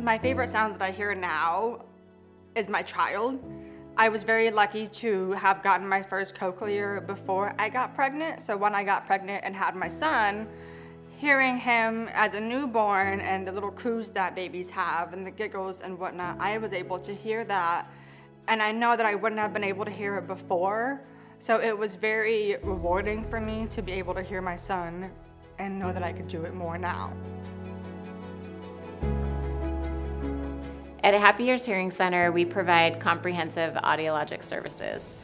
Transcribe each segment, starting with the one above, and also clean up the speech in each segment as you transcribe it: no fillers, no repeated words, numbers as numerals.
My favorite sound that I hear now is my child. I was very lucky to have gotten my first cochlear before I got pregnant. So when I got pregnant and had my son, hearing him as a newborn and the little coos that babies have and the giggles and whatnot, I was able to hear that. And I know that I wouldn't have been able to hear it before. So it was very rewarding for me to be able to hear my son and know that I could do it more now. At Happy Ears Hearing Center, we provide comprehensive audiologic services.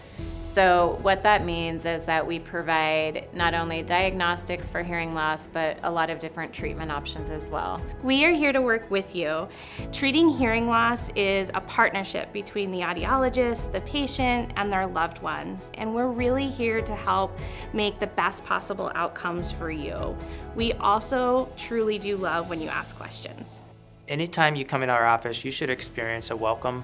So what that means is that we provide not only diagnostics for hearing loss, but a lot of different treatment options as well. We are here to work with you. Treating hearing loss is a partnership between the audiologist, the patient, and their loved ones. And we're really here to help make the best possible outcomes for you. We also truly do love when you ask questions. Anytime you come in our office, you should experience a welcome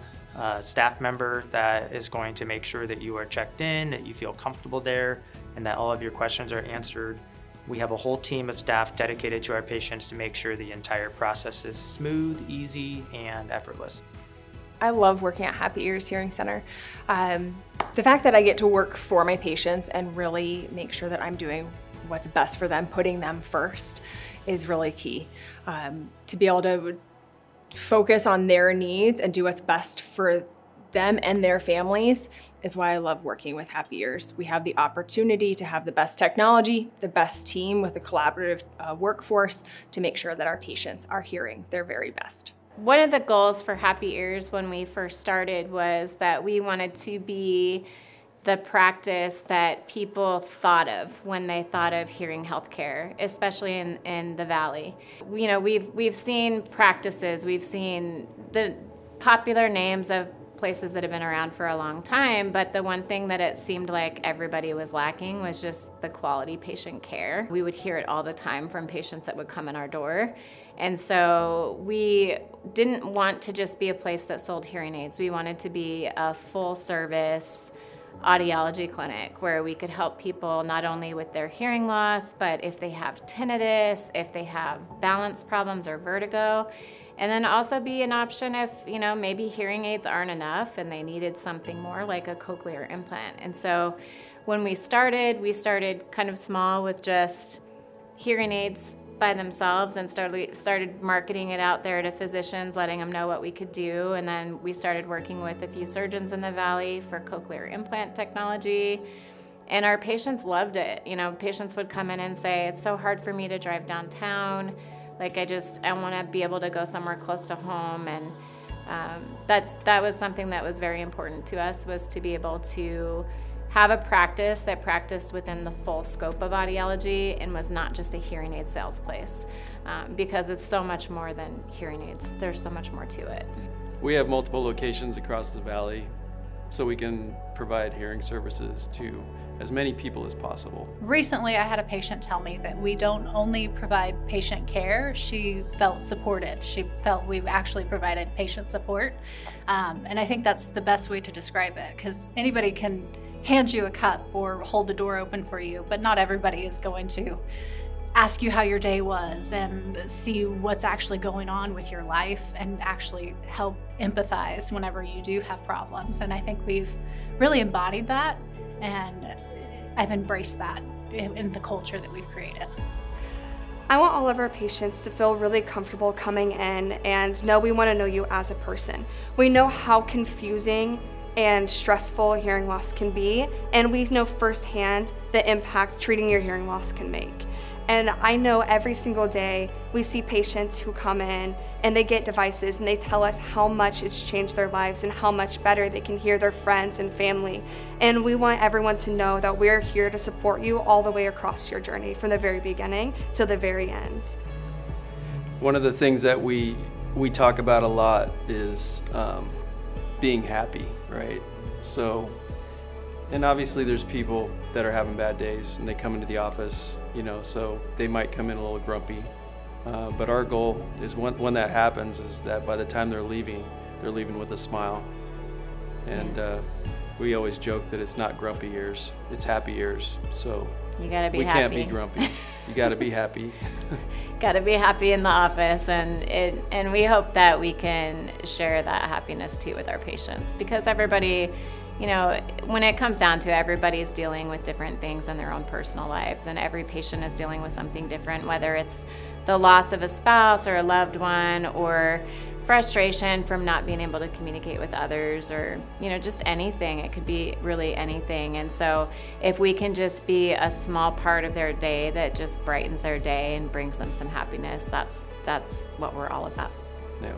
staff member that is going to make sure that you are checked in, that you feel comfortable there, and that all of your questions are answered. We have a whole team of staff dedicated to our patients to make sure the entire process is smooth, easy, and effortless. I love working at Happy Ears Hearing Center. The fact that I get to work for my patients and really make sure that I'm doing what's best for them, putting them first, is really key. To be able to focus on their needs and do what's best for them and their families is why I love working with Happy Ears. We have the opportunity to have the best technology, the best team with a collaborative workforce to make sure that our patients are hearing their very best. One of the goals for Happy Ears when we first started was that we wanted to be the practice that people thought of when they thought of hearing healthcare, especially in the Valley. You know, we've seen practices, we've seen the popular names of places that have been around for a long time, but the one thing that it seemed like everybody was lacking was just the quality patient care. We would hear it all the time from patients that would come in our door. And so we didn't want to just be a place that sold hearing aids. We wanted to be a full service audiology clinic where we could help people not only with their hearing loss, but if they have tinnitus, if they have balance problems or vertigo, and then also be an option if, you know, maybe hearing aids aren't enough and they needed something more like a cochlear implant. And so when we started kind of small with just hearing aids by themselves and started marketing it out there to physicians, letting them know what we could do. And then we started working with a few surgeons in the Valley for cochlear implant technology. And our patients loved it. You know, patients would come in and say, it's so hard for me to drive downtown. Like I want to be able to go somewhere close to home. And that was something that was very important to us, was to be able to have a practice that practiced within the full scope of audiology and was not just a hearing aid sales place, because it's so much more than hearing aids. There's so much more to it. We have multiple locations across the Valley, so we can provide hearing services to as many people as possible. Recently, I had a patient tell me that we don't only provide patient care, she felt supported. She felt we've actually provided patient support. And I think that's the best way to describe it, because anybody can hand you a cup or hold the door open for you, but not everybody is going to ask you how your day was and see what's actually going on with your life and actually help empathize whenever you do have problems. And I think we've really embodied that, and I've embraced that in the culture that we've created. I want all of our patients to feel really comfortable coming in and know we want to know you as a person. We know how confusing and stressful hearing loss can be, and we know firsthand the impact treating your hearing loss can make. And I know every single day we see patients who come in and they get devices and they tell us how much it's changed their lives and how much better they can hear their friends and family. And we want everyone to know that we're here to support you all the way across your journey, from the very beginning to the very end. One of the things that we talk about a lot is being happy, right? So, and obviously there's people that are having bad days and they come into the office, you know, so they might come in a little grumpy. But our goal is when that happens is that by the time they're leaving with a smile. And we always joke that it's not grumpy ears, it's happy ears. So you gotta be we happy. Can't be grumpy. You got to be happy. Got to be happy in the office, and we hope that we can share that happiness too with our patients, because everybody, you know, when it comes down to it, everybody's dealing with different things in their own personal lives, and every patient is dealing with something different, whether it's the loss of a spouse or a loved one, or frustration from not being able to communicate with others, or, you know, just anything. It could be really anything. And so if we can just be a small part of their day that just brightens their day and brings them some happiness, that's what we're all about. Yeah.